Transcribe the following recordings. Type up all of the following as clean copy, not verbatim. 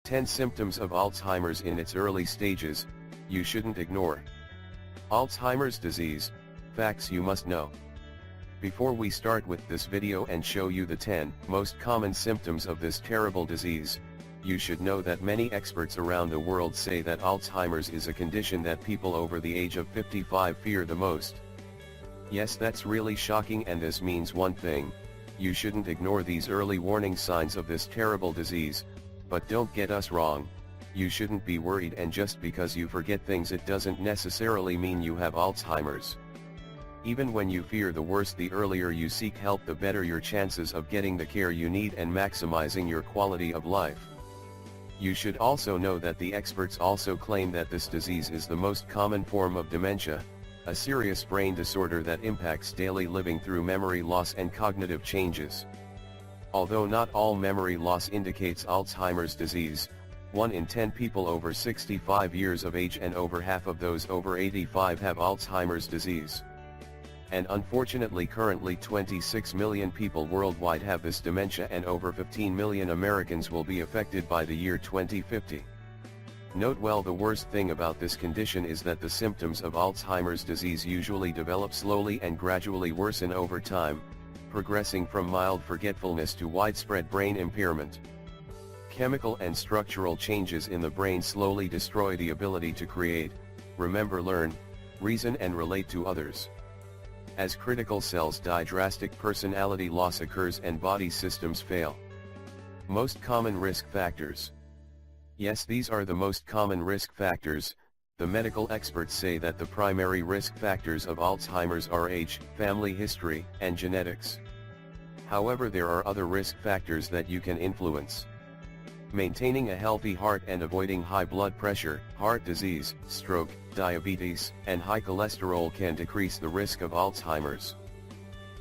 10 symptoms of Alzheimer's in its early stages, you shouldn't ignore. Alzheimer's disease, facts you must know. Before we start with this video and show you the 10 most common symptoms of this terrible disease, you should know that many experts around the world say that Alzheimer's is a condition that people over the age of 55 fear the most. Yes, that's really shocking, and this means one thing: you shouldn't ignore these early warning signs of this terrible disease. But don't get us wrong, you shouldn't be worried, and just because you forget things it doesn't necessarily mean you have Alzheimer's. Even when you fear the worst, the earlier you seek help, the better your chances of getting the care you need and maximizing your quality of life. You should also know that the experts also claim that this disease is the most common form of dementia, a serious brain disorder that impacts daily living through memory loss and cognitive changes. Although not all memory loss indicates Alzheimer's disease, 1 in 10 people over 65 years of age and over half of those over 85 have Alzheimer's disease. And unfortunately currently 26 million people worldwide have this dementia, and over 15 million Americans will be affected by the year 2050. Note well, the worst thing about this condition is that the symptoms of Alzheimer's disease usually develop slowly and gradually worsen over time, progressing from mild forgetfulness to widespread brain impairment. Chemical and structural changes in the brain slowly destroy the ability to create, remember, learn, reason and relate to others. As critical cells die, drastic personality loss occurs and body systems fail. Most common risk factors. Yes, these are the most common risk factors. The medical experts say that the primary risk factors of Alzheimer's are age, family history, and genetics. However, there are other risk factors that you can influence. Maintaining a healthy heart and avoiding high blood pressure, heart disease, stroke, diabetes, and high cholesterol can decrease the risk of Alzheimer's.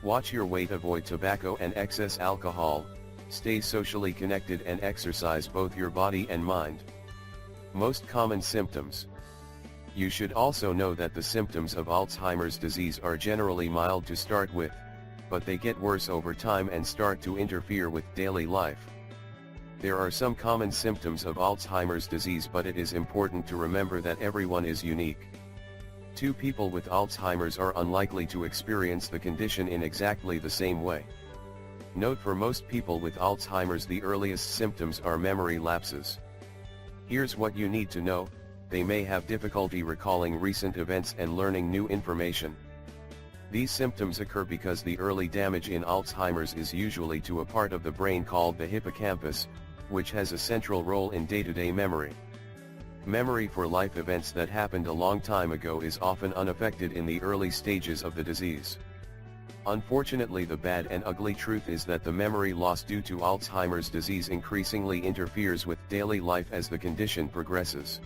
Watch your weight, avoid tobacco and excess alcohol, stay socially connected and exercise both your body and mind. Most common symptoms. You should also know that the symptoms of Alzheimer's disease are generally mild to start with, but they get worse over time and start to interfere with daily life. There are some common symptoms of Alzheimer's disease, but it is important to remember that everyone is unique. 2 people with Alzheimer's are unlikely to experience the condition in exactly the same way. Note, for most people with Alzheimer's the earliest symptoms are memory lapses. Here's what you need to know: they may have difficulty recalling recent events and learning new information. These symptoms occur because the early damage in Alzheimer's is usually to a part of the brain called the hippocampus, which has a central role in day-to-day memory. Memory for life events that happened a long time ago is often unaffected in the early stages of the disease. Unfortunately, the bad and ugly truth is that the memory loss due to Alzheimer's disease increasingly interferes with daily life as the condition progresses.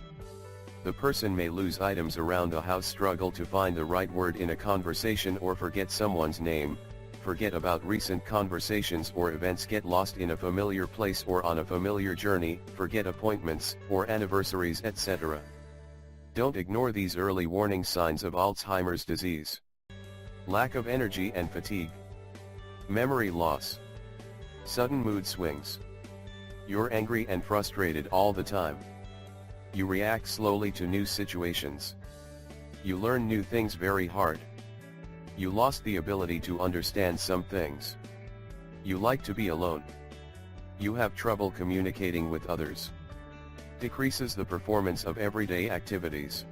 The person may lose items around the house, struggle to find the right word in a conversation, or forget someone's name, forget about recent conversations or events, get lost in a familiar place or on a familiar journey, forget appointments or anniversaries, etc. Don't ignore these early warning signs of Alzheimer's disease. Lack of energy and fatigue. Memory loss. Sudden mood swings. You're angry and frustrated all the time. You react slowly to new situations. You learn new things very hard. You lost the ability to understand some things. You like to be alone. You have trouble communicating with others. Decreases the performance of everyday activities.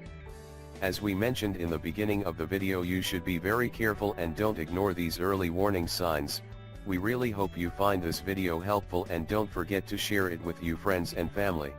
As we mentioned in the beginning of the video, you should be very careful and don't ignore these early warning signs. We really hope you find this video helpful, and don't forget to share it with your friends and family.